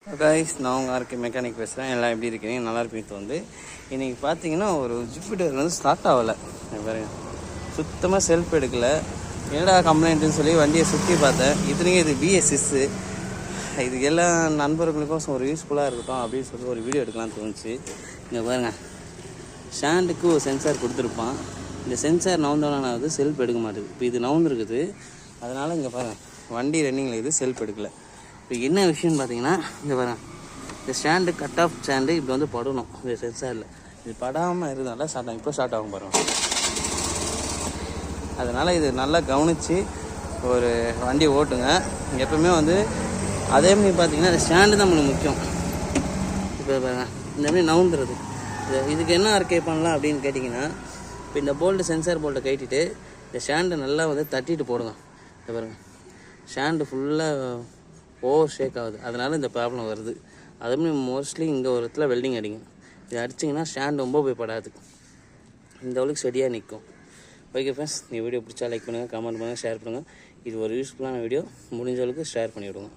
Guys, நான் உங்கள் RK mechanic பேசுகிறேன். எல்லாம் எப்படி இருக்கிறீங்க? நல்லா இருப்பீங்க. வந்து இன்றைக்கி பார்த்தீங்கன்னா ஒரு ஜூபிட்டர் வந்து ஸ்டார்ட் ஆகலை. பாருங்க, சுத்தமாக செல்ஃப் எடுக்கலை. என்னடா கம்ப்ளைண்ட்டுன்னு சொல்லி வண்டியை சுற்றி பார்த்தேன். இத்தனைக்கும் இது பிஎஸ்எஸ்ஸு. இது எல்லா நண்பர்களுக்கும் ஒரு யூஸ்ஃபுல்லாக இருக்கட்டும் அப்படின்னு சொல்லி ஒரு வீடியோ எடுக்கலாம்னு தோணுச்சு. இங்கே பாருங்கள், ஸ்டாண்டுக்கு ஒரு சென்சார் கொடுத்துருப்பான். இந்த சென்சார் நவுந்தோன்னாவது செல்ஃப் எடுக்க மாட்டேது. இப்போ இது நவுந்துருக்குது. அதனால் இங்கே பாருங்கள், வண்டி ரன்னிங்கில் இது செல்ஃப் எடுக்கலை. இப்போ என்ன விஷயம்னு பார்த்தீங்கன்னா, இங்கே பாருங்கள், இந்த ஸ்டாண்டு கட் ஆஃப் ஸ்டாண்டு இப்படி வந்து படணும். இந்த சென்சாரில் இது படாமல் இருந்தால ஸ்டார்ட் ஆகும். இப்போ ஸ்டார்ட் ஆகும் பாருங்கள். அதனால் இது நல்லா கவனித்து ஒரு வண்டி ஓட்டுங்க. எப்பவுமே வந்து அதே மாதிரி பார்த்தீங்கன்னா இந்த ஸ்டாண்டு தான் நம்மளுக்கு முக்கியம். இப்போ பாருங்கள், இந்த மாதிரி நவுந்துறது. இதுக்கு என்ன ஆர்கே பண்ணலாம் அப்படின்னு கேட்டிங்கன்னா, இப்போ இந்த போல்ட்டு சென்சார் போல்ட்டை கட்டிட்டு இந்த ஸ்டாண்டை நல்லா வந்து தட்டிட்டு போடுங்க. இதை பாருங்கள், ஸ்டாண்டு ஃபுல்லாக ஓவர் ஷேக் ஆகுது. அதனால் இந்த ப்ராப்ளம் வருது. அதுமாதிரி மோஸ்ட்லி இங்கே ஒரு இடத்துல வெல்டிங் அடிங்க. இது அடிச்சிங்கன்னா ஸ்டாண்ட் ரொம்ப போய் படாது. இந்த அளவுக்கு செடியாக நிற்கும். ஓகே ஃப்ரெண்ட்ஸ், இந்த வீடியோ பிடிச்சா லைக் பண்ணுங்கள், கமெண்ட் பண்ணுங்கள், ஷேர் பண்ணுங்கள். இது ஒரு யூஸ்ஃபுல்லான வீடியோ. முடிஞ்ச அளவுக்கு ஷேர் பண்ணிவிடுங்க.